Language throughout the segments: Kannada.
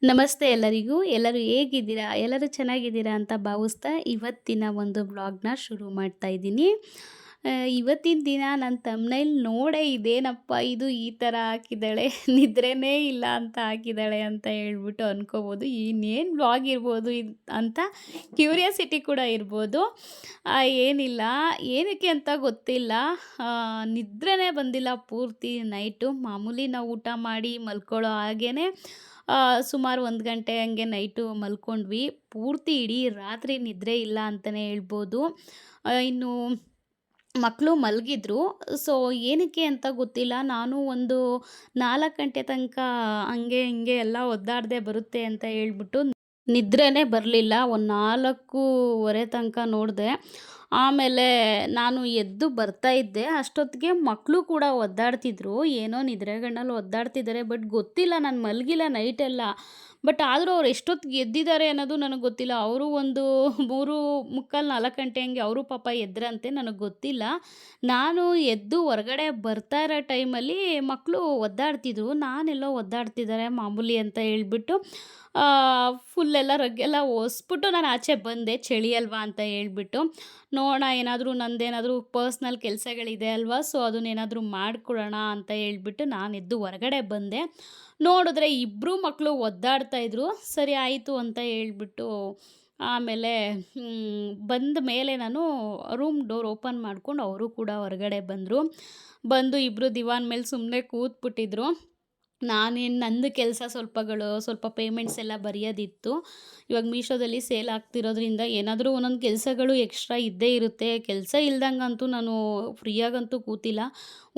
ನಮಸ್ತೆ ಎಲ್ಲರಿಗೂ. ಎಲ್ಲರೂ ಹೇಗಿದ್ದೀರಾ? ಎಲ್ಲರೂ ಚೆನ್ನಾಗಿದ್ದೀರಾ ಅಂತ ಭಾವಿಸ್ತಾ ಇವತ್ತಿನ ಒಂದು ವ್ಲಾಗ್‌ನ ಶುರು ಮಾಡ್ತಾ ಇದ್ದೀನಿ. ಇವತ್ತಿನ ದಿನ ನನ್ನ ಥಂಬ್‌ನೈಲ್ ನೋಡೇ ಇದೇನಪ್ಪ ಇದು ಈ ಥರ ಹಾಕಿದ್ದಾಳೆ, ನಿದ್ರೆನೇ ಇಲ್ಲ ಅಂತ ಹಾಕಿದ್ದಾಳೆ ಅಂತ ಹೇಳ್ಬಿಟ್ಟು ಅನ್ಕೋಬೋದು. ಇನ್ನೇನು ವ್ಲಾಗ್ ಇರ್ಬೋದು ಅಂತ ಕ್ಯೂರಿಯಾಸಿಟಿ ಕೂಡ ಇರ್ಬೋದು. ಏನಿಲ್ಲ, ಏನಕ್ಕೆ ಅಂತ ಗೊತ್ತಿಲ್ಲ. ನಿದ್ರೆನೇ ಬಂದಿಲ್ಲ ಪೂರ್ತಿ ನೈಟು. ಮಾಮೂಲಿ ನಾವು ಊಟ ಮಾಡಿ ಮಲ್ಕೊಳ್ಳೋ ಹಾಗೇನೆ ಸುಮಾರು 1 ಗಂಟೆ ಹಂಗೆ ನೈಟು ಮಲ್ಕೊಂಡ್ವಿ. ಪೂರ್ತಿ ಇಡೀ ರಾತ್ರಿ ನಿದ್ರೆ ಇಲ್ಲ ಅಂತಲೇ ಹೇಳ್ಬೋದು. ಇನ್ನು ಮಕ್ಕಳು ಮಲಗಿದ್ರು. ಸೊ ಏನಕ್ಕೆ ಅಂತ ಗೊತ್ತಿಲ್ಲ. ನಾನು ಒಂದು 4 ಗಂಟೆ ತನಕ ಹಂಗೆ ಹಿಂಗೆ ಎಲ್ಲ ಒದ್ದಾಡದೆ ಬರುತ್ತೆ ಅಂತ ಹೇಳ್ಬಿಟ್ಟು ನಿದ್ರೆನೇ ಬರಲಿಲ್ಲ. ಒಂದು 4:30 ತನಕ ನೋಡಿದೆ. ಆಮೇಲೆ ನಾನು ಎದ್ದು ಬರ್ತಾ ಇದ್ದೆ. ಅಷ್ಟೊತ್ತಿಗೆ ಮಕ್ಕಳು ಕೂಡ ಒದ್ದಾಡ್ತಿದ್ರು. ಏನೋ ನಿದ್ರೆಗಣ್ಣಲ್ಲಿ ಒದ್ದಾಡ್ತಿದ್ದಾರೆ. ಬಟ್ ಗೊತ್ತಿಲ್ಲ, ನಾನು ಮಲಗಿಲ್ಲ ನೈಟೆಲ್ಲ. ಬಟ್ ಆದರೂ ಅವ್ರು ಎಷ್ಟೊತ್ತಿಗೆ ಎದ್ದಿದ್ದಾರೆ ಅನ್ನೋದು ನನಗೆ ಗೊತ್ತಿಲ್ಲ. ಅವರು ಒಂದು 3:45 4 ಗಂಟೆ ಹಂಗೆ ಅವರು ಪಾಪ ಎದ್ರಂತೆ, ನನಗೆ ಗೊತ್ತಿಲ್ಲ. ನಾನು ಎದ್ದು ಹೊರಗಡೆ ಬರ್ತಾ ಇರೋ ಟೈಮಲ್ಲಿ ಮಕ್ಕಳು ಒದ್ದಾಡ್ತಿದ್ರು. ನಾನೆಲ್ಲೋ ಒದ್ದಾಡ್ತಿದ್ದಾರೆ ಮಾಮೂಲಿ ಅಂತ ಹೇಳ್ಬಿಟ್ಟು ಫುಲ್ಲೆಲ್ಲ ರಗ್ಗೆಲ್ಲ ಒರೆಸ್ಬಿಟ್ಟು ನಾನು ಆಚೆ ಬಂದೆ, ಚಳಿ ಅಲ್ವಾ ಅಂತ ಹೇಳ್ಬಿಟ್ಟು. ನೋಡೋಣ ಏನಾದರೂ ನಂದೇನಾದರೂ ಪರ್ಸ್ನಲ್ ಕೆಲಸಗಳಿದೆ ಅಲ್ವಾ, ಸೊ ಅದನ್ನೇನಾದರೂ ಮಾಡಿಕೊಡೋಣ ಅಂತ ಹೇಳ್ಬಿಟ್ಟು ನಾನು ಎದ್ದು ಹೊರಗಡೆ ಬಂದೆ. ನೋಡಿದ್ರೆ ಇಬ್ಬರು ಮಕ್ಕಳು ಒದ್ದಾಡ್ತಾಯಿದ್ರು. ಸರಿ ಆಯಿತು ಅಂತ ಹೇಳ್ಬಿಟ್ಟು ಆಮೇಲೆ ಬಂದ ಮೇಲೆ ನಾನು ರೂಮ್ ಡೋರ್ ಓಪನ್ ಮಾಡ್ಕೊಂಡು ಅವರು ಕೂಡ ಹೊರಗಡೆ ಬಂದರು. ಬಂದು ಇಬ್ಬರು ದಿವಾನ್ ಮೇಲೆ ಸುಮ್ಮನೆ ಕೂತ್ಬಿಟ್ಟಿದ್ರು. ನಾನೇನು ನಂದು ಕೆಲಸ ಸ್ವಲ್ಪ ಪೇಮೆಂಟ್ಸ್ ಎಲ್ಲ ಬರೆಯೋದಿತ್ತು. ಇವಾಗ ಮೀಶೋದಲ್ಲಿ ಸೇಲ್ ಆಗ್ತಿರೋದ್ರಿಂದ ಏನಾದರೂ ಒಂದೊಂದು ಕೆಲಸಗಳು ಎಕ್ಸ್ಟ್ರಾ ಇದ್ದೇ ಇರುತ್ತೆ. ಕೆಲಸ ಇಲ್ದಂಗಂತೂ ನಾನು ಫ್ರೀಯಾಗಂತೂ ಕೂತಿಲ್ಲ.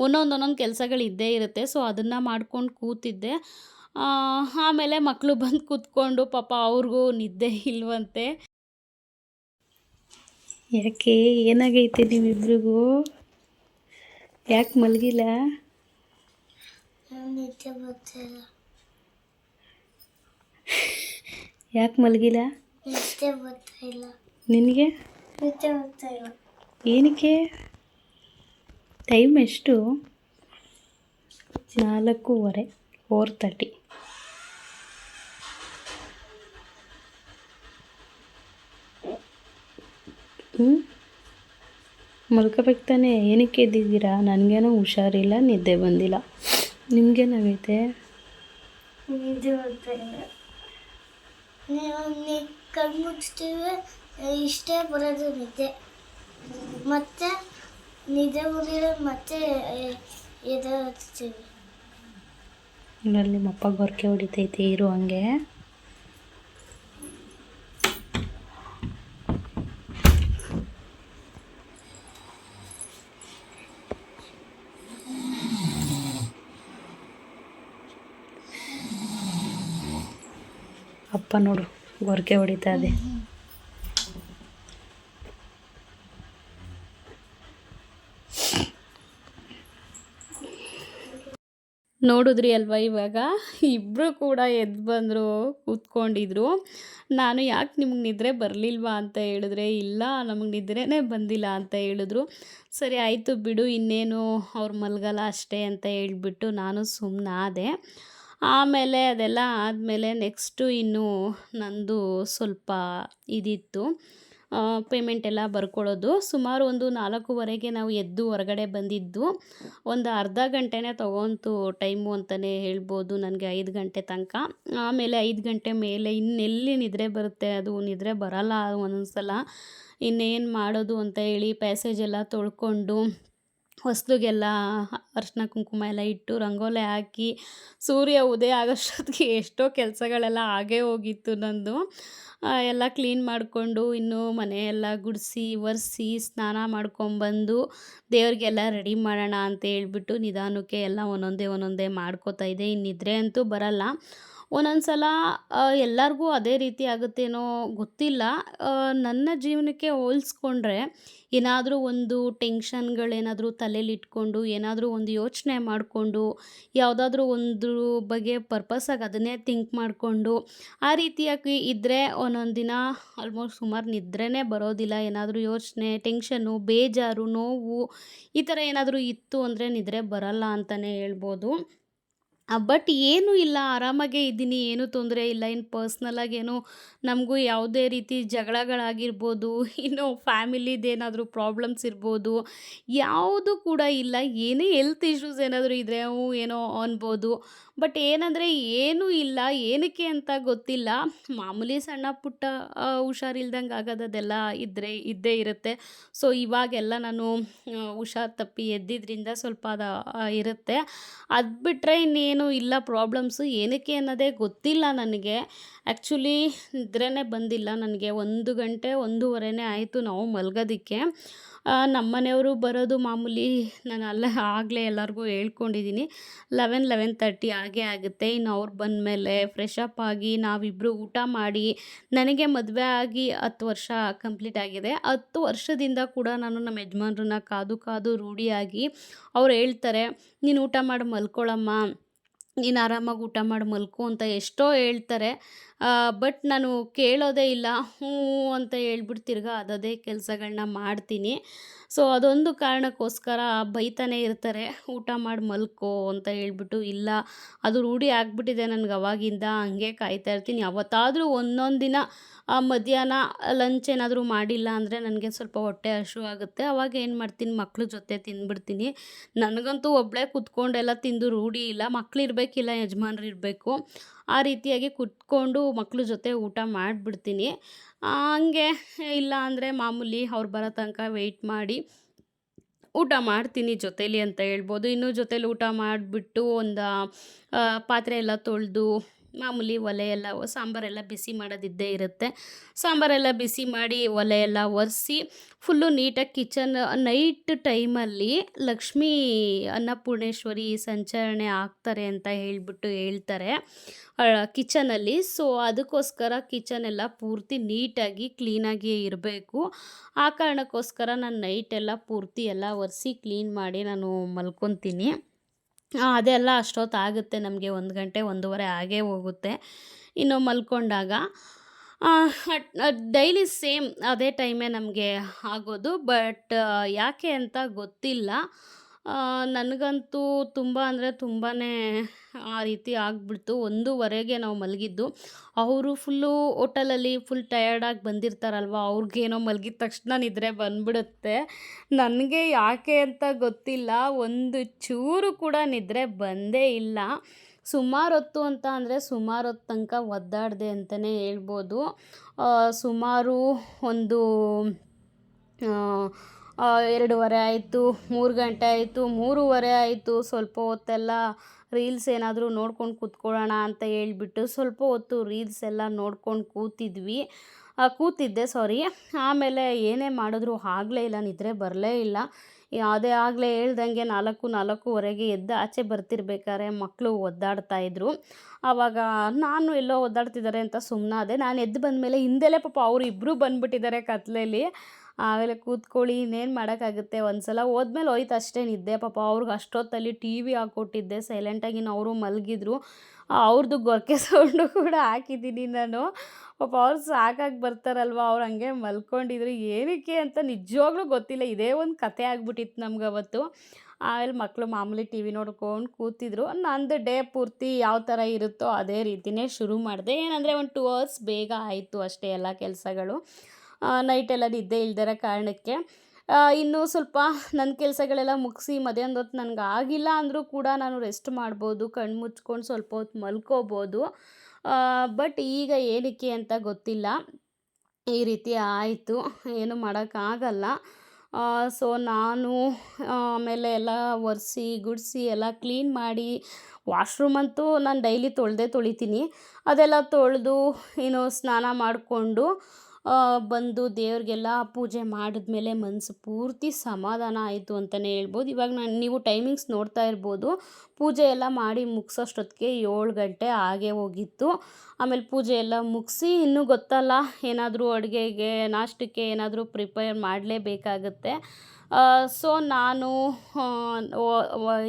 ಒಂದೊಂದು ಕೆಲಸಗಳು ಇದ್ದೇ ಇರುತ್ತೆ. ಸೊ ಅದನ್ನು ಮಾಡ್ಕೊಂಡು ಕೂತಿದ್ದೆ. ಆಮೇಲೆ ಮಕ್ಕಳು ಬಂದು ಕೂತ್ಕೊಂಡು ಪಾಪ ಅವ್ರಿಗೂ ನಿದ್ದೆ ಇಲ್ವಂತೆ. ಯಾಕೆ, ಏನಾಗೈತೆ ನಿಮ್ಮಿಬ್ರಿಗೂ? ಯಾಕೆ ಮಲಗಿಲ್ಲ? ನಿದ್ದೆ ಬರ್ತಿಲ್ಲ. ಯಾಕೆ ಮಲಗಿಲ್ಲ? ನಿದ್ದೆ ಬರ್ತಾ ಇಲ್ಲ. ನಿನಗೆ ನಿದ್ದೆ ಬರ್ತಾ ಇಲ್ಲ. ಏನಕ್ಕೆ? ಟೈಮ್ ಎಷ್ಟು? 4:30, 4:30. ಮಲ್ಕೋಬೇಕು ತಾನೇ? ಏನಕ್ಕೆ ಎದ್ದಿದ್ದೀರಾ? ನನಗೇನೋ ಹುಷಾರಿಲ್ಲ, ನಿದ್ದೆ ಬಂದಿಲ್ಲ. ನಿಮಗೇನಾಗೈತೆ? ನಿದ್ದೆ ಬರ್ತಾ ಇಲ್ಲ. ನೀವು ಕಣ್ಣು ಮುಚ್ತೀವಿ, ಇಷ್ಟೇ ಬರೋದು ನಿದ್ದೆ. ಮತ್ತೆ ನಿದ್ದೆ ಬಂದಿರೋ ಮತ್ತೆ ಎದ್ದೇಳ್ತೀವಿ. ಅಲ್ಲಿ ನಿಮ್ಮಪ್ಪ ಗೊರಕೆ ಹೊಡಿತೈತೆ, ಇರು ಹಂಗೆ. ಅಪ್ಪ ನೋಡು ಗೊರಕೆ ಹೊಡಿತಾ ಇದೆ. ನೋಡಿದ್ರಿ ಅಲ್ವಾ, ಇವಾಗ ಇಬ್ಬರು ಕೂಡ ಎದ್ದು ಬಂದರು, ಕೂತ್ಕೊಂಡಿದ್ರು. ನಾನು ಯಾಕೆ ನಿಮಗೆ ನಿದ್ರೆ ಬರಲಿಲ್ವಾ ಅಂತ ಹೇಳಿದ್ರೆ, ಇಲ್ಲ ನಮಗೆ ನಿದ್ರೆನೇ ಬಂದಿಲ್ಲ ಅಂತ ಹೇಳಿದ್ರು. ಸರಿ ಆಯಿತು ಬಿಡು, ಇನ್ನೇನು ಅವ್ರು ಮಲಗಲ್ಲ ಅಷ್ಟೇ ಅಂತ ಹೇಳ್ಬಿಟ್ಟು ನಾನು ಸುಮ್ಮನಾದೆ. ಆಮೇಲೆ ಅದೆಲ್ಲ ಆದಮೇಲೆ ನೆಕ್ಸ್ಟು ಇನ್ನು ನಂದು ಸ್ವಲ್ಪ ಇದಿತ್ತು, ಪೇಮೆಂಟ್ ಎಲ್ಲ ಬರ್ಕೊಳ್ಳೋದು. ಸುಮಾರು ಒಂದು 4:30ಗೆ ನಾವು ಎದ್ದು ಹೊರಗಡೆ ಬಂದಿದ್ದು. ಒಂದು ಅರ್ಧ ಗಂಟೆನೇ ತೊಗೊಂತು ಟೈಮು ಅಂತಲೇ ಹೇಳ್ಬೋದು ನನಗೆ, 5 ಗಂಟೆ ತನಕ. ಆಮೇಲೆ 5 ಗಂಟೆ ಮೇಲೆ ಇನ್ನೆಲ್ಲಿ ನಿದ್ರೆ ಬರುತ್ತೆ, ಅದು ನಿದ್ರೆ ಬರಲ್ಲ ಒಂದೊಂದು ಸಲ. ಇನ್ನೇನು ಮಾಡೋದು ಅಂತ ಹೇಳಿ ಪ್ಯಾಸೇಜ್ ಎಲ್ಲ ತೊಳ್ಕೊಂಡು ಹೊಸ್ಲಿಗೆಲ್ಲ ಅರಿಶಿನ ಕುಂಕುಮ ಎಲ್ಲ ಇಟ್ಟು ರಂಗೋಲಿ ಹಾಕಿ ಸೂರ್ಯ ಉದಯ ಆಗೋಷ್ಟೊತ್ತಿಗೆ ಎಷ್ಟೋ ಕೆಲಸಗಳೆಲ್ಲ ಆಗೇ ಹೋಗಿತ್ತು ನಂದು. ಎಲ್ಲ ಕ್ಲೀನ್ ಮಾಡಿಕೊಂಡು ಇನ್ನು ಮನೆಯೆಲ್ಲ ಗುಡಿಸಿ ಒರೆಸಿ ಸ್ನಾನ ಮಾಡ್ಕೊಂಬಂದು ದೇವ್ರಿಗೆಲ್ಲ ರೆಡಿ ಮಾಡೋಣ ಅಂತ ಹೇಳ್ಬಿಟ್ಟು ನಿಧಾನಕ್ಕೆ ಎಲ್ಲ ಒಂದೊಂದೇ ಮಾಡ್ಕೋತಾ ಇದ್ದೆ. ಇನ್ನು ನಿದ್ರೆ ಅಂತೂ ಬರಲ್ಲ. ಒಂದೊಂದು ಸಲ ಎಲ್ಲರಿಗೂ ಅದೇ ರೀತಿ ಆಗುತ್ತೇನೋ ಗೊತ್ತಿಲ್ಲ. ನನ್ನ ಜೀವನಕ್ಕೆ ಹೋಲಿಸ್ಕೊಂಡ್ರೆ ಏನಾದರೂ ಒಂದು ಟೆನ್ಷನ್ಗಳೇನಾದರೂ ತಲೆಯಲ್ಲಿಟ್ಕೊಂಡು ಏನಾದರೂ ಒಂದು ಯೋಚನೆ ಮಾಡಿಕೊಂಡು ಯಾವುದಾದ್ರೂ ಒಂದು ಬಗ್ಗೆ ಪರ್ಪಸ್ಸಾಗಿ ಅದನ್ನೇ ಥಿಂಕ್ ಮಾಡಿಕೊಂಡು ಆ ರೀತಿಯಾಗಿ ಇದ್ದರೆ ಒಂದೊಂದು ದಿನ ಆಲ್ಮೋಸ್ಟ್ ಸುಮಾರು ನಿದ್ರೆನೇ ಬರೋದಿಲ್ಲ. ಏನಾದರೂ ಯೋಚನೆ, ಟೆನ್ಷನ್ನು, ಬೇಜಾರು, ನೋವು ಈ ಥರ ಏನಾದರೂ ಇತ್ತು ಅಂದರೆ ನಿದ್ರೆ ಬರಲ್ಲ ಅಂತಲೇ ಹೇಳ್ಬೋದು. ಬಟ್ ಏನೂ ಇಲ್ಲ, ಆರಾಮಾಗೇ ಇದ್ದೀನಿ, ಏನೂ ತೊಂದರೆ ಇಲ್ಲ. ಇನ್ನು ಪರ್ಸ್ನಲಾಗಿ ಏನು ನಮಗೂ ಯಾವುದೇ ರೀತಿ ಜಗಳಗಳಾಗಿರ್ಬೋದು, ಇನ್ನು ಫ್ಯಾಮಿಲಿದೇನಾದರೂ ಪ್ರಾಬ್ಲಮ್ಸ್ ಇರ್ಬೋದು, ಯಾವುದೂ ಕೂಡ ಇಲ್ಲ. ಏನೇ ಹೆಲ್ತ್ ಇಶ್ಯೂಸ್ ಏನಾದರೂ ಇದ್ದರೆ ಏನೋ ಅನ್ಬೋದು. ಬಟ್ ಏನಂದರೆ ಏನೂ ಇಲ್ಲ, ಏನಕ್ಕೆ ಅಂತ ಗೊತ್ತಿಲ್ಲ. ಮಾಮೂಲಿ ಸಣ್ಣ ಪುಟ್ಟ ಹುಷಾರಿಲ್ದಂಗೆ ಆಗೋದು ಅದೆಲ್ಲ ಇದ್ದೇ ಇರುತ್ತೆ. ಸೊ ಇವಾಗೆಲ್ಲ ನಾನು ಹುಷಾರು ತಪ್ಪಿ ಎದ್ದಿದ್ದರಿಂದ ಸ್ವಲ್ಪ ಇರುತ್ತೆ. ಅದು ಬಿಟ್ಟರೆ ಇನ್ನೇನು ಇಲ್ಲ ಪ್ರಾಬ್ಲಮ್ಸು. ಏನಕ್ಕೆ ಅನ್ನೋದೇ ಗೊತ್ತಿಲ್ಲ ನನಗೆ. ಆ್ಯಕ್ಚುಲಿ ನಿದ್ರೆನೇ ಬಂದಿಲ್ಲ ನನಗೆ. 1 ಗಂಟೆ 1:30ನೇ ಆಯಿತು ನಾವು ಮಲ್ಗೋದಕ್ಕೆ. ನಮ್ಮ ಮನೆಯವರು ಬರೋದು ಮಾಮೂಲಿ, ನಾನು ಅಲ್ಲೇ ಆಗಲೇ ಎಲ್ಲರಿಗೂ ಹೇಳ್ಕೊಂಡಿದ್ದೀನಿ, 11:30 ಆಗೇ ಆಗುತ್ತೆ. ಇನ್ನು ಅವ್ರು ಬಂದಮೇಲೆ ಫ್ರೆಶ್ ಅಪ್ ಆಗಿ ನಾವಿಬ್ಬರು ಊಟ ಮಾಡಿ, ನನಗೆ ಮದುವೆ ಆಗಿ 10 ವರ್ಷ ಕಂಪ್ಲೀಟ್ ಆಗಿದೆ. 10 ವರ್ಷದಿಂದ ಕೂಡ ನಾನು ನಮ್ಮ ಯಜಮಾನ್ರನ್ನ ಕಾದು ಕಾದು ರೂಢಿಯಾಗಿ ಅವ್ರು ಹೇಳ್ತಾರೆ, "ನೀನು ಊಟ ಮಾಡಿ ಮಲ್ಕೊಳ್ಳಮ್ಮ, ನೀನು ಆರಾಮಾಗಿ ಊಟ ಮಾಡಿ ಮಲ್ಕೊ" ಅಂತ ಎಷ್ಟೋ ಹೇಳ್ತಾರೆ. ಬಟ್ ನಾನು ಕೇಳೋದೇ ಇಲ್ಲ. ಹ್ಞೂ ಅಂತ ಹೇಳ್ಬಿಟ್ಟು ತಿರ್ಗಾ ಅದೇ ಕೆಲಸಗಳನ್ನ ಮಾಡ್ತೀನಿ. ಸೊ ಅದೊಂದು ಕಾರಣಕ್ಕೋಸ್ಕರ ಬೈತಾನೆ ಇರ್ತಾರೆ, ಊಟ ಮಾಡಿ ಮಲ್ಕೋ ಅಂತ ಹೇಳ್ಬಿಟ್ಟು. ಇಲ್ಲ, ಅದು ರೂಢಿ ಆಗಿಬಿಟ್ಟಿದೆ ನನಗೆ ಅವಾಗಿಂದ. ಹಂಗೆ ಕಾಯ್ತಾ ಇರ್ತೀನಿ. ಯಾವತ್ತಾದರೂ ಒಂದೊಂದು ದಿನ ಮಧ್ಯಾಹ್ನ ಲಂಚ್ ಏನಾದರೂ ಮಾಡಿಲ್ಲ ಅಂದರೆ ನನಗೆ ಸ್ವಲ್ಪ ಹೊಟ್ಟೆ ಹಸಿವಾಗುತ್ತೆ. ಆವಾಗ ಏನು ಮಾಡ್ತೀನಿ, ಮಕ್ಳ ಜೊತೆ ತಿಂದ್ಬಿಡ್ತೀನಿ. ನನಗಂತೂ ಒಬ್ಬಳೇ ಕುತ್ಕೊಂಡೆಲ್ಲ ತಿಂದು ರೂಢಿ ಇಲ್ಲ. ಮಕ್ಳಿರ್ಬೇಕಿಲ್ಲ ಯಜಮಾನ್ರು ಇರಬೇಕು. ಆ ರೀತಿಯಾಗಿ ಕುತ್ಕೊಂಡು ಮಕ್ಳ ಜೊತೆ ಊಟ ಮಾಡಿಬಿಡ್ತೀನಿ. ಹಂಗೆ ಇಲ್ಲ ಅಂದರೆ ಮಾಮೂಲಿ ಅವ್ರು ಬರೋ ತನಕ ವೆಯ್ಟ್ ಮಾಡಿ ಊಟ ಮಾಡ್ತೀನಿ ಜೊತೇಲಿ ಅಂತ ಹೇಳ್ಬೋದು. ಇನ್ನು ಜೊತೇಲಿ ಊಟ ಮಾಡಿಬಿಟ್ಟು ಒಂದು ಪಾತ್ರೆ ಎಲ್ಲ ತೊಳೆದು ಮಾಮೂಲಿ ಒಲೆ ಎಲ್ಲ ಸಾಂಬಾರೆಲ್ಲ ಬಿಸಿ ಮಾಡೋದಿದ್ದೇ ಇರುತ್ತೆ. ಸಾಂಬಾರೆಲ್ಲ ಬಿಸಿ ಮಾಡಿ ಒಲೆ ಎಲ್ಲ ಒರೆಸಿ ಫುಲ್ಲು ನೀಟಾಗಿ ಕಿಚನ್ ನೈಟ್ ಟೈಮಲ್ಲಿ ಲಕ್ಷ್ಮೀ ಅನ್ನಪೂರ್ಣೇಶ್ವರಿ ಸಂಚರಣೆ ಆಗ್ತಾರೆ ಅಂತ ಹೇಳ್ತಾರೆ ಕಿಚನಲ್ಲಿ. ಸೊ ಅದಕ್ಕೋಸ್ಕರ ಕಿಚನ್ ಎಲ್ಲ ಪೂರ್ತಿ ನೀಟಾಗಿ ಕ್ಲೀನಾಗಿ ಇರಬೇಕು. ಆ ಕಾರಣಕ್ಕೋಸ್ಕರ ನಾನು ನೈಟೆಲ್ಲ ಪೂರ್ತಿ ಎಲ್ಲ ಒರೆಸಿ ಕ್ಲೀನ್ ಮಾಡಿ ನಾನು ಮಲ್ಕೊತೀನಿ. ಅದೆಲ್ಲ ಅಷ್ಟೊತ್ತಾಗುತ್ತೆ ನಮಗೆ. 1 ಗಂಟೆ 1:30 ಆಗೇ ಹೋಗುತ್ತೆ ಇನ್ನು ಮಲ್ಕೊಂಡಾಗ. ಡೈಲಿ ಸೇಮ್ ಅದೇ ಟೈಮೇ ನಮಗೆ ಆಗೋದು. ಬಟ್ ಯಾಕೆ ಅಂತ ಗೊತ್ತಿಲ್ಲ. ನನಗಂತೂ ತುಂಬ ಅಂದರೆ ತುಂಬಾ ಆ ರೀತಿ ಆಗಿಬಿಡ್ತು. 1:30ಗೆ ನಾವು ಮಲಗಿದ್ದು. ಅವರು ಫುಲ್ಲು ಹೋಟೆಲಲ್ಲಿ ಫುಲ್ ಟಯರ್ಡಾಗಿ ಬಂದಿರ್ತಾರಲ್ವ, ಅವ್ರಿಗೇನೋ ಮಲಗಿದ ತಕ್ಷಣ ನಿದ್ರೆ ಬಂದ್ಬಿಡುತ್ತೆ. ನನಗೆ ಯಾಕೆ ಅಂತ ಗೊತ್ತಿಲ್ಲ, ಒಂದು ಚೂರು ಕೂಡ ನಿದ್ರೆ ಬಂದೇ ಇಲ್ಲ. ಸುಮಾರು ಹೊತ್ತು ಅಂತ ಅಂದರೆ ಸುಮಾರು ಹೊತ್ತು ತನಕ ಒದ್ದಾಡಿದೆ ಅಂತಲೇ ಹೇಳ್ಬೋದು. ಸುಮಾರು ಒಂದು 2:30 ಆಯಿತು, 3 ಗಂಟೆ ಆಯಿತು, 3:30 ಆಯಿತು. ಸ್ವಲ್ಪ ಹೊತ್ತೆಲ್ಲ ರೀಲ್ಸ್ ಏನಾದರೂ ನೋಡ್ಕೊಂಡು ಕೂತ್ಕೊಳ್ಳೋಣ ಅಂತ ಹೇಳ್ಬಿಟ್ಟು ಸ್ವಲ್ಪ ಹೊತ್ತು ರೀಲ್ಸ್ ಎಲ್ಲ ನೋಡ್ಕೊಂಡು ಕೂತಿದ್ದೆ. ಆಮೇಲೆ ಏನೇ ಮಾಡಿದ್ರು ಆಗಲೇ ಇಲ್ಲ, ನಿದ್ರೆ ಬರಲೇ ಇಲ್ಲ. ಅದೇ ಆಗಲೇ ಹೇಳ್ದಂಗೆ 4:30ಗೆ ಎದ್ದು ಆಚೆ ಬರ್ತಿರ್ಬೇಕಾದ್ರೆ ಮಕ್ಕಳು ಒದ್ದಾಡ್ತಾಯಿದ್ರು. ಆವಾಗ ನಾನು ಎಲ್ಲೋ ಒದ್ದಾಡ್ತಿದ್ದಾರೆ ಅಂತ ಸುಮ್ಮನಾದೆ. ನಾನು ಎದ್ದು ಬಂದಮೇಲೆ ಹಿಂದೆಲೇ ಪಾಪ ಅವರು ಇಬ್ಬರು ಬಂದುಬಿಟ್ಟಿದ್ದಾರೆ ಕತ್ಲೇಲಿ. ಆಮೇಲೆ ಕೂತ್ಕೊಳ್ಳಿ, ಇನ್ನೇನು ಮಾಡೋಕ್ಕಾಗುತ್ತೆ, ಒಂದು ಸಲ ಹೋದ್ಮೇಲೆ ಹೋಯ್ತು ಅಷ್ಟೇ ನಿದ್ದೆ. ಪಾಪ ಅವ್ರಿಗೆ ಅಷ್ಟೊತ್ತಲ್ಲಿ ಟಿ ವಿ ಹಾಕ್ಕೊಟ್ಟಿದ್ದೆ ಸೈಲೆಂಟಾಗಿ, ಅವರು ಮಲಗಿದ್ರು. ಅವ್ರದ್ದು ಗೊರಕೆ ಸೌಂಡು ಕೂಡ ಹಾಕಿದ್ದೀನಿ ನಾನು. ಪಾಪ ಅವ್ರು ಸಾಕಾಗಿ ಬರ್ತಾರಲ್ವ, ಅವ್ರು ಹಂಗೆ ಮಲ್ಕೊಂಡಿದ್ರು. ಏನಕ್ಕೆ ಅಂತ ನಿಜವಾಗ್ಲೂ ಗೊತ್ತಿಲ್ಲ. ಇದೇ ಒಂದು ಕತೆ ಆಗ್ಬಿಟ್ಟಿತ್ತು ನಮ್ಗೆ ಅವತ್ತು. ಆಮೇಲೆ ಮಕ್ಕಳು ಮಾಮೂಲಿ ಟಿ ವಿ ನೋಡ್ಕೊಂಡು ಕೂತಿದ್ರು. ನಂದು ಡೇ ಪೂರ್ತಿ ಯಾವ ಥರ ಇರುತ್ತೋ ಅದೇ ರೀತಿಯೇ ಶುರು ಮಾಡಿದೆ. ಏನಂದರೆ ಒಂದು 2 ಅವರ್ಸ್ ಬೇಗ ಆಯಿತು ಅಷ್ಟೇ ಎಲ್ಲ ಕೆಲಸಗಳು. ನೈಟೆಲ್ಲ ನಿದ್ದೆ ಇಲ್ದಿರೋ ಕಾರಣಕ್ಕೆ. ಇನ್ನೂ ಸ್ವಲ್ಪ ನನ್ನ ಕೆಲಸಗಳೆಲ್ಲ ಮುಗಿಸಿ ಮಧ್ಯಾಹ್ನದ ಹೊತ್ತು ನನಗೆ ಆಗಿಲ್ಲ ಅಂದರೂ ಕೂಡ ನಾನು ರೆಸ್ಟ್ ಮಾಡ್ಬೋದು, ಕಣ್ಣು ಮುಚ್ಕೊಂಡು ಸ್ವಲ್ಪ ಹೊತ್ತು ಮಲ್ಕೋಬೋದು. ಬಟ್ ಈಗ ಏನಕ್ಕೆ ಅಂತ ಗೊತ್ತಿಲ್ಲ, ಈ ರೀತಿ ಆಯಿತು. ಏನು ಮಾಡೋಕ್ಕಾಗಲ್ಲ. ಸೊ ನಾನು ಆಮೇಲೆ ಎಲ್ಲ ಒರೆಸಿ ಗುಡಿಸಿ ಎಲ್ಲ ಕ್ಲೀನ್ ಮಾಡಿ, ವಾಶ್ರೂಮಂತೂ ನಾನು ಡೈಲಿ ತೊಳಿತೀನಿ. ಅದೆಲ್ಲ ತೊಳೆದು ಇನ್ನು ಸ್ನಾನ ಮಾಡಿಕೊಂಡು ಬಂದು ದೇವ್ರಿಗೆಲ್ಲ ಪೂಜೆ ಮಾಡಿದ್ಮೇಲೆ ಮನಸ್ಸು ಪೂರ್ತಿ ಸಮಾಧಾನ ಆಯಿತು ಅಂತಲೇ ಹೇಳ್ಬೋದು. ಇವಾಗ ನೀವು ಟೈಮಿಂಗ್ಸ್ ನೋಡ್ತಾ ಇರ್ಬೋದು. ಪೂಜೆ ಎಲ್ಲ ಮಾಡಿ ಮುಗಿಸೋಷ್ಟೊತ್ತಿಗೆ 7 ಗಂಟೆ ಆಗೇ ಹೋಗಿತ್ತು. ಆಮೇಲೆ ಪೂಜೆ ಎಲ್ಲ ಮುಗಿಸಿ, ಇನ್ನೂ ಗೊತ್ತಲ್ಲ ಏನಾದರೂ ಅಡುಗೆಗೆ ನಾಷ್ಟಕ್ಕೆ ಏನಾದರೂ ಪ್ರಿಪೇರ್ ಮಾಡಲೇಬೇಕಾಗುತ್ತೆ. ಸೊ ನಾನು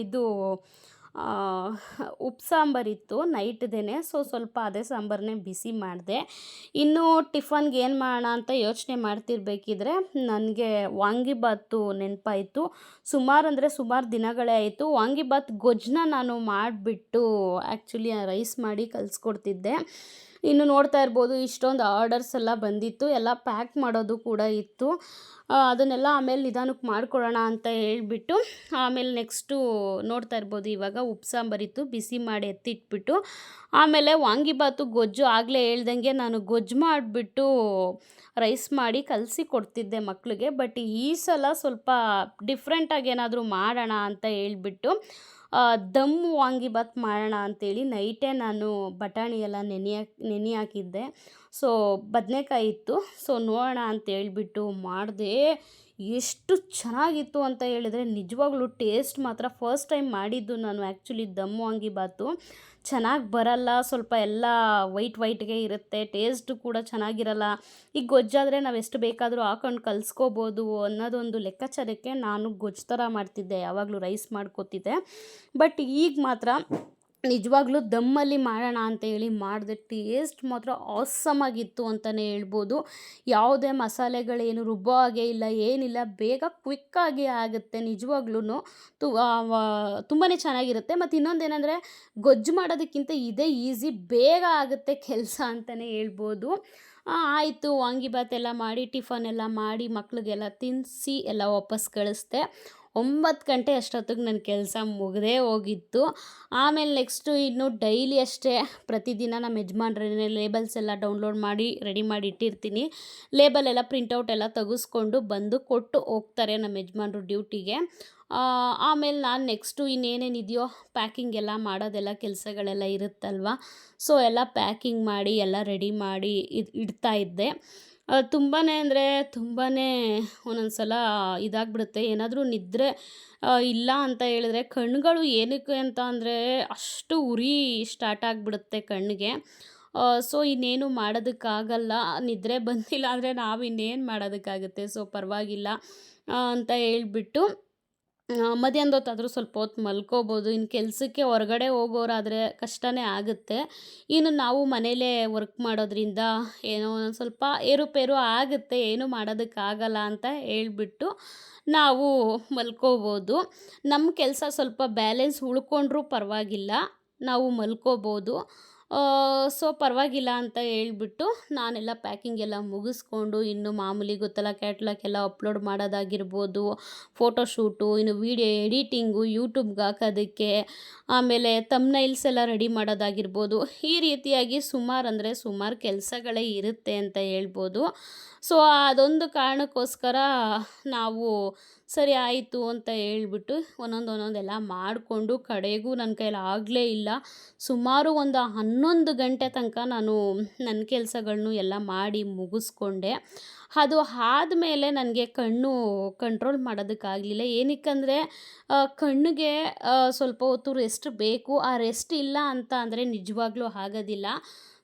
ಇದು ಉಪ್ಪು ಸಾಂಬಾರಿತ್ತು ನೈಟ್ದೇನೆ. ಸೊ ಸ್ವಲ್ಪ ಅದೇ ಸಾಂಬಾರನ್ನೇ ಬಿಸಿ ಮಾಡಿದೆ. ಇನ್ನು ಟಿಫನ್ಗೆ ಏನು ಮಾಡೋಣ ಅಂತ ಯೋಚನೆ ಮಾಡ್ತಿರ್ಬೇಕಿದ್ರೆ ನನಗೆ ವಾಂಗಿಬಾತು ನೆನಪಾಯಿತು. ಸುಮಾರು ದಿನಗಳೇ ಆಯಿತು. ವಾಂಗಿಬಾತ್ ಗೊಜ್ಜನ್ನ ನಾನು ಮಾಡಿಬಿಟ್ಟು ಆ್ಯಕ್ಚುಲಿ ರೈಸ್ ಮಾಡಿ ಕಲಿಸ್ಕೊಡ್ತಿದ್ದೆ. ಇನ್ನು ನೋಡ್ತಾ ಇರ್ಬೋದು ಇಷ್ಟೊಂದು ಆರ್ಡರ್ಸ್ ಎಲ್ಲ ಬಂದಿತ್ತು. ಎಲ್ಲ ಪ್ಯಾಕ್ ಮಾಡೋದು ಕೂಡ ಇತ್ತು. ಅದನ್ನೆಲ್ಲ ಆಮೇಲೆ ನಿಧಾನಕ್ಕೆ ಮಾಡ್ಕೊಳ್ಳೋಣ ಅಂತ ಹೇಳಿಬಿಟ್ಟು ಆಮೇಲೆ ನೆಕ್ಸ್ಟು ನೋಡ್ತಾ ಇರ್ಬೋದು ಇವಾಗ ಉಪ್ಪು ಸಾಂಬಾರಿತ್ತು ಬಿಸಿ ಮಾಡಿ ಎತ್ತಿಟ್ಬಿಟ್ಟು ಆಮೇಲೆ ವಾಂಗಿಬಾತು ಗೊಜ್ಜು ಆಗಲೇ ಹೇಳ್ದಂಗೆ ನಾನು ಗೊಜ್ಜು ಮಾಡಿಬಿಟ್ಟು ರೈಸ್ ಮಾಡಿ ಕಲಸಿ ಕೊಡ್ತಿದ್ದೆ ಮಕ್ಕಳಿಗೆ. ಬಟ್ ಈ ಸಲ ಸ್ವಲ್ಪ ಡಿಫ್ರೆಂಟಾಗಿ ಏನಾದರೂ ಮಾಡೋಣ ಅಂತ ಹೇಳ್ಬಿಟ್ಟು ದಮ್ ವಾಂಗಿಬಾತ್ ಮಾಡೋಣ ಅಂಥೇಳಿ ನೈಟೇ ನಾನು ಬಟಾಣಿ ಎಲ್ಲ ನೆನೆ ಹಾಕಿದ್ದೆ. ಸೊ ಬದನೇಕಾಯಿ ಇತ್ತು. ಸೊ ನೋಡೋಣ ಅಂತ ಹೇಳ್ಬಿಟ್ಟು ಮಾಡಿದೆ. ಎಷ್ಟು ಚೆನ್ನಾಗಿತ್ತು ಅಂತ ಹೇಳಿದರೆ ನಿಜವಾಗ್ಲೂ ಟೇಸ್ಟ್ ಮಾತ್ರ ಫಸ್ಟ್ ಟೈಮ್ ಮಾಡಿದ್ದು ನಾನು ಆ್ಯಕ್ಚುಲಿ ದಮ್ ವಾಂಗಿಬಾತು. ಚೆನ್ನಾಗಿ ಬರಲ್ಲ, ಸ್ವಲ್ಪ ಎಲ್ಲ ವೈಟ್ಗೆ ಇರುತ್ತೆ, ಟೇಸ್ಟು ಕೂಡ ಚೆನ್ನಾಗಿರಲ್ಲ. ಈಗ ಗೊಜ್ಜಾದರೆ ನಾವು ಎಷ್ಟು ಬೇಕಾದರೂ ಹಾಕೊಂಡು ಕಲಿಸ್ಕೋಬೋದು ಅನ್ನೋದೊಂದು ಲೆಕ್ಕಾಚಾರಕ್ಕೆ ನಾನು ಗೊಜ್ಜು ಥರ ಮಾಡ್ತಿದ್ದೆ, ಯಾವಾಗಲೂ ರೈಸ್ ಮಾಡ್ಕೋತಿದ್ದೆ. ಬಟ್ ಈಗ ಮಾತ್ರ ನಿಜವಾಗ್ಲೂ ದಮ್ಮಲ್ಲಿ ಮಾಡೋಣ ಅಂತ ಹೇಳಿ ಮಾಡಿದೆ. ಟೇಸ್ಟ್ ಮಾತ್ರ ಆಸಮಾಗಿತ್ತು ಅಂತಲೇ ಹೇಳ್ಬೋದು. ಯಾವುದೇ ಮಸಾಲೆಗಳೇನು ರುಬ್ಬೋ ಹಾಗೆ ಇಲ್ಲ, ಏನಿಲ್ಲ, ಬೇಗ ಕ್ವಿಕ್ಕಾಗಿ ಆಗುತ್ತೆ. ನಿಜವಾಗ್ಲೂ ತುಂಬಾ ಚೆನ್ನಾಗಿರುತ್ತೆ. ಮತ್ತು ಇನ್ನೊಂದೇನೆಂದರೆ ಗೊಜ್ಜು ಮಾಡೋದಕ್ಕಿಂತ ಇದೇ ಈಸಿ, ಬೇಗ ಆಗುತ್ತೆ ಕೆಲಸ ಅಂತಲೇ ಹೇಳ್ಬೋದು. ಆಯಿತು ವಾಂಗಿಬಾತ್ ಎಲ್ಲ ಮಾಡಿ ಟಿಫನ್ ಎಲ್ಲ ಮಾಡಿ ಮಕ್ಳಿಗೆಲ್ಲ ತಿನ್ನಿಸಿ ಎಲ್ಲ ವಾಪಸ್ ಕಳಿಸ್ದೆ. 9 ಗಂಟೆ ಅಷ್ಟೊತ್ತಿಗೆ ನನ್ನ ಕೆಲಸ ಮುಗಿದೇ ಹೋಗಿತ್ತು. ಆಮೇಲೆ ನೆಕ್ಸ್ಟು ಇನ್ನು ಡೈಲಿ ಅಷ್ಟೇ ಪ್ರತಿದಿನ ನಮ್ಮ ಯಜಮಾನ್ರೇ ಲೇಬಲ್ಸ್ ಎಲ್ಲ ಡೌನ್ಲೋಡ್ ಮಾಡಿ ರೆಡಿ ಮಾಡಿ ಇಟ್ಟಿರ್ತೀನಿ. ಲೇಬಲ್ ಎಲ್ಲ ಪ್ರಿಂಟೌಟ್ ಎಲ್ಲ ತೆಗೆಸ್ಕೊಂಡು ಬಂದು ಕೊಟ್ಟು ಹೋಗ್ತಾರೆ ನಮ್ಮ ಯಜಮಾನ್ರು ಡ್ಯೂಟಿಗೆ. ಆಮೇಲೆ ನಾನು ನೆಕ್ಸ್ಟು ಇನ್ನೇನೇನಿದೆಯೋ ಪ್ಯಾಕಿಂಗ್ ಎಲ್ಲ ಮಾಡೋದೆಲ್ಲ ಕೆಲಸಗಳೆಲ್ಲ ಇರುತ್ತಲ್ವ. ಸೊ ಎಲ್ಲ ಪ್ಯಾಕಿಂಗ್ ಮಾಡಿ ಎಲ್ಲ ರೆಡಿ ಮಾಡಿ ಇಡ್ತಾಯಿದ್ದೆ. ತುಂಬಾ ಅಂದರೆ ತುಂಬಾ ಒಂದೊಂದು ಸಲ ಇದಾಗ್ಬಿಡುತ್ತೆ. ಏನಾದರೂ ನಿದ್ರೆ ಇಲ್ಲ ಅಂತ ಹೇಳಿದ್ರೆ ಕಣ್ಣುಗಳು ಏನಕ್ಕೆ ಅಂತ ಅಂದರೆ ಅಷ್ಟು ಉರಿ ಸ್ಟಾರ್ಟ್ ಆಗಿಬಿಡುತ್ತೆ ಕಣ್ಣಿಗೆ. ಸೊ ಇನ್ನೇನು ಮಾಡೋದಕ್ಕಾಗಲ್ಲ. ನಿದ್ರೆ ಬಂದಿಲ್ಲ ಅಂದರೆ ನಾವು ಇನ್ನೇನು ಮಾಡೋದಕ್ಕಾಗುತ್ತೆ. ಸೊ ಪರವಾಗಿಲ್ಲ ಅಂತ ಹೇಳ್ಬಿಟ್ಟು ಮಧ್ಯಾಹ್ನದ ಹೊತ್ತಾದರೂ ಸ್ವಲ್ಪ ಹೊತ್ತು ಮಲ್ಕೋಬೋದು. ಇನ್ನು ಕೆಲಸಕ್ಕೆ ಹೊರಗಡೆ ಹೋಗೋರಾದರೆ ಕಷ್ಟನೇ ಆಗುತ್ತೆ. ಇನ್ನು ನಾವು ಮನೇಲೇ ವರ್ಕ್ ಮಾಡೋದ್ರಿಂದ ಏನೋ ಒಂದೊಂದು ಸ್ವಲ್ಪ ಏರುಪೇರು ಆಗುತ್ತೆ, ಏನೂ ಮಾಡೋದಕ್ಕಾಗಲ್ಲ ಅಂತ ಹೇಳ್ಬಿಟ್ಟು ನಾವು ಮಲ್ಕೋಬೋದು. ನಮ್ಮ ಕೆಲಸ ಸ್ವಲ್ಪ ಬ್ಯಾಲೆನ್ಸ್ ಉಳ್ಕೊಂಡ್ರೂ ಪರವಾಗಿಲ್ಲ, ನಾವು ಮಲ್ಕೋಬೋದು. ಸೊ ಪರವಾಗಿಲ್ಲ ಅಂತ ಹೇಳ್ಬಿಟ್ಟು ನಾನೆಲ್ಲ ಪ್ಯಾಕಿಂಗ್ ಎಲ್ಲ ಮುಗಿಸ್ಕೊಂಡು ಇನ್ನು ಮಾಮೂಲಿ ಗೊತ್ತಲ್ಲ ಕ್ಯಾಟ್ಲಾಗ್ ಎಲ್ಲ ಅಪ್ಲೋಡ್ ಮಾಡೋದಾಗಿರ್ಬೋದು, ಫೋಟೋಶೂಟು, ಇನ್ನು ವೀಡಿಯೋ ಎಡಿಟಿಂಗು, ಯೂಟ್ಯೂಬ್ಗೆ ಹಾಕೋದಕ್ಕೆ, ಆಮೇಲೆ ಥಂಬ್ನೈಲ್ಸ್ ಎಲ್ಲ ರೆಡಿ ಮಾಡೋದಾಗಿರ್ಬೋದು, ಈ ರೀತಿಯಾಗಿ ಸುಮಾರು ಕೆಲಸಗಳೇ ಇರುತ್ತೆ ಅಂತ ಹೇಳ್ಬೋದು. ಸೊ ಅದೊಂದು ಕಾರಣಕ್ಕೋಸ್ಕರ ನಾವು ಸರಿ ಆಯಿತು ಅಂತ ಹೇಳ್ಬಿಟ್ಟು ಒಂದೊಂದೆಲ್ಲ ಮಾಡಿಕೊಂಡು ಕಡೆಗೂ ನನ್ನ ಕೈಯಲ್ಲಿ ಆಗಲೇ ಇಲ್ಲ. ಸುಮಾರು ಒಂದು 11 ಗಂಟೆ ತನಕ ನಾನು ನನ್ನ ಕೆಲಸಗಳ್ನು ಎಲ್ಲ ಮಾಡಿ ಮುಗಿಸ್ಕೊಂಡೆ. ಅದು ಆದಮೇಲೆ ನನಗೆ ಕಣ್ಣು ಕಂಟ್ರೋಲ್ ಮಾಡೋದಕ್ಕಾಗಲಿಲ್ಲ. ಏನಕ್ಕಂದರೆ ಕಣ್ಣಿಗೆ ಸ್ವಲ್ಪ ಹೊತ್ತು ರೆಸ್ಟ್ ಬೇಕು. ಆ ರೆಸ್ಟ್ ಇಲ್ಲ ಅಂತ ಅಂದರೆ ನಿಜವಾಗ್ಲೂ ಆಗೋದಿಲ್ಲ.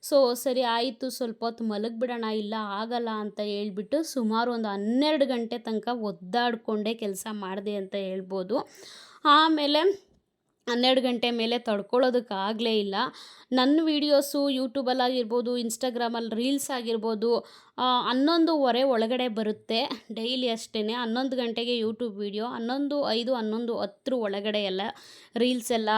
ಸೊ ಸರಿ ಆಯಿತು ಸ್ವಲ್ಪ ಹೊತ್ತು ಮಲಗಿಬಿಡೋಣ, ಇಲ್ಲ ಆಗಲ್ಲ ಅಂತ ಹೇಳ್ಬಿಟ್ಟು ಸುಮಾರು ಒಂದು 12 ಗಂಟೆ ತನಕ ಒದ್ದಾಡಿಕೊಂಡೇ ಕೆಲಸ ಮಾಡಿದೆ ಅಂತ ಹೇಳ್ಬೋದು. ಆಮೇಲೆ 12 ಗಂಟೆ ಮೇಲೆ ತಡ್ಕೊಳ್ಳೋದಕ್ಕಾಗಲೇ ಇಲ್ಲ. ನನ್ನ ವೀಡಿಯೋಸು ಯೂಟ್ಯೂಬಲ್ಲಾಗಿರ್ಬೋದು, ಇನ್ಸ್ಟಾಗ್ರಾಮಲ್ಲಿ ರೀಲ್ಸ್ ಆಗಿರ್ಬೋದು 11:15 ಒಳಗಡೆ ಬರುತ್ತೆ ಡೈಲಿ ಅಷ್ಟೇ. 11 ಗಂಟೆಗೆ ಯೂಟ್ಯೂಬ್ ವೀಡಿಯೋ, 11:05, 11:10 ಒಳಗಡೆ ಎಲ್ಲ ರೀಲ್ಸ್ ಎಲ್ಲ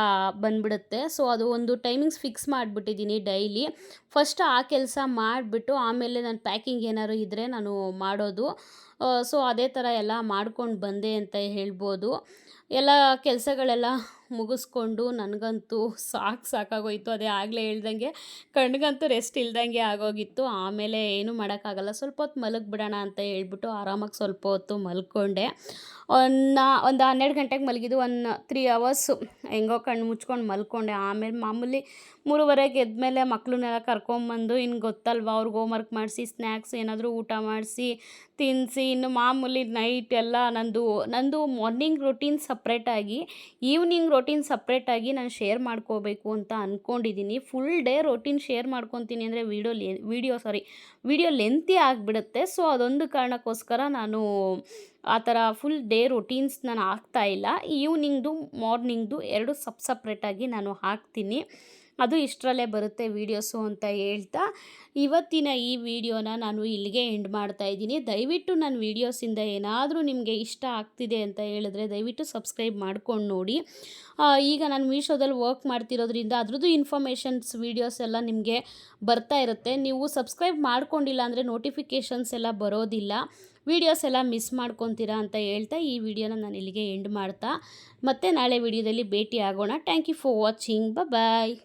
ಬಂದುಬಿಡುತ್ತೆ. ಸೊ ಅದು ಒಂದು ಟೈಮಿಂಗ್ಸ್ ಫಿಕ್ಸ್ ಮಾಡಿಬಿಟ್ಟಿದ್ದೀನಿ ಡೈಲಿ. ಫಸ್ಟ್ ಆ ಕೆಲಸ ಮಾಡಿಬಿಟ್ಟು ಆಮೇಲೆ ನಾನು ಪ್ಯಾಕಿಂಗ್ ಏನಾದ್ರು ಇದ್ದರೆ ನಾನು ಮಾಡೋದು. ಸೊ ಅದೇ ಥರ ಎಲ್ಲ ಮಾಡ್ಕೊಂಡು ಬಂದೆ ಅಂತ ಹೇಳ್ಬೋದು. ಎಲ್ಲ ಕೆಲಸಗಳೆಲ್ಲ ಮುಗಿಸ್ಕೊಂಡು ನನಗಂತೂ ಸಾಕಾಗೋಯಿತು. ಅದೇ ಆಗಲೇ ಹೇಳ್ದಂಗೆ ಕಣ್ಣಿಗಂತೂ ರೆಸ್ಟ್ ಇಲ್ದಂಗೆ ಆಗೋಗಿತ್ತು. ಆಮೇಲೆ ಏನೂ ಮಾಡೋಕ್ಕಾಗಲ್ಲ, ಸ್ವಲ್ಪ ಹೊತ್ತು ಮಲಗಿಬಿಡೋಣ ಅಂತ ಹೇಳ್ಬಿಟ್ಟು ಆರಾಮಾಗಿ ಸ್ವಲ್ಪ ಹೊತ್ತು ಮಲ್ಕೊಂಡೆ. ಒಂದು 12 ಗಂಟೆಗೆ ಮಲಗಿದ್ದು, 3 ಅವರ್ಸು ಹೆಂಗೋ ಕಣ್ಣು ಮುಚ್ಕೊಂಡು ಮಲ್ಕೊಂಡೆ. ಆಮೇಲೆ ಮಾಮೂಲಿ 3:30ಗೆ ಎದ್ಮೇಲೆ ಮಕ್ಕಳನ್ನೆಲ್ಲ ಕರ್ಕೊಂಬಂದು ಇನ್ನು ಗೊತ್ತಲ್ವ ಅವ್ರಿಗೆ ಹೋಮ್ವರ್ಕ್ ಮಾಡಿಸಿ, ಸ್ನ್ಯಾಕ್ಸ್ ಏನಾದರೂ ಊಟ ಮಾಡಿಸಿ ತಿನ್ನಿಸಿ, ಇನ್ನು ಮಾಮೂಲಿ ನೈಟ್ ಎಲ್ಲ ನಂದು ಮಾರ್ನಿಂಗ್ ರೊಟೀನ್ ಸಪ್ರೇಟಾಗಿ, ಈವ್ನಿಂಗ್ ರೋಟೀನ್ ಸಪ್ರೇಟಾಗಿ ನಾನು ಶೇರ್ ಮಾಡ್ಕೋಬೇಕು ಅಂತ ಅಂದ್ಕೊಂಡಿದ್ದೀನಿ. ಫುಲ್ ಡೇ ರೋಟೀನ್ ಶೇರ್ ಮಾಡ್ಕೊತೀನಿ ಅಂದರೆ ವಿಡಿಯೋ ಲೆಂತಿ ಆಗಿಬಿಡುತ್ತೆ. ಸೊ ಅದೊಂದು ಕಾರಣಕ್ಕೋಸ್ಕರ ನಾನು ಆ ಥರ ಫುಲ್ ಡೇ ರೊಟೀನ್ಸ್ ನಾನು ಹಾಕ್ತಾಯಿಲ್ಲ. ಈವ್ನಿಂಗ್ದು ಮಾರ್ನಿಂಗ್ದು 2 ಸಪ್ರೇಟಾಗಿ ನಾನು ಹಾಕ್ತೀನಿ. ಅದು ಇಷ್ಟರಲ್ಲೇ ಬರುತ್ತೆ ವೀಡಿಯೋಸು ಅಂತ ಹೇಳ್ತಾ ಇವತ್ತಿನ ಈ ವಿಡಿಯೋನ ನಾನು ಇಲ್ಲಿಗೆ ಎಂಡ್ ಮಾಡ್ತಾಯಿದ್ದೀನಿ. ದಯವಿಟ್ಟು ನನ್ನ ವೀಡಿಯೋಸಿಂದ ಏನಾದರೂ ನಿಮಗೆ ಇಷ್ಟ ಆಗ್ತಿದೆ ಅಂತ ಹೇಳಿದ್ರೆ ದಯವಿಟ್ಟು ಸಬ್ಸ್ಕ್ರೈಬ್ ಮಾಡ್ಕೊಂಡು ನೋಡಿ. ಈಗ ನಾನು ಮೀಶೋದಲ್ಲಿ ವರ್ಕ್ ಮಾಡ್ತಿರೋದ್ರಿಂದ ಅದ್ರದ್ದು ಇನ್ಫಾರ್ಮೇಷನ್ಸ್ ವೀಡಿಯೋಸ್ ಎಲ್ಲ ನಿಮಗೆ ಬರ್ತಾ ಇರುತ್ತೆ. ನೀವು ಸಬ್ಸ್ಕ್ರೈಬ್ ಮಾಡ್ಕೊಂಡಿಲ್ಲ ಅಂದರೆ ನೋಟಿಫಿಕೇಷನ್ಸ್ ಎಲ್ಲ ಬರೋದಿಲ್ಲ, ವೀಡಿಯೋಸ್ ಎಲ್ಲ ಮಿಸ್ ಮಾಡ್ಕೊತೀರಾ ಅಂತ ಹೇಳ್ತಾ ಈ ವಿಡಿಯೋನ ನಾನು ಇಲ್ಲಿಗೆ ಎಂಡ್ ಮಾಡ್ತಾ ಮತ್ತೆ ನಾಳೆ ವಿಡಿಯೋದಲ್ಲಿ ಭೇಟಿ ಆಗೋಣ. Thank you for watching. Bye.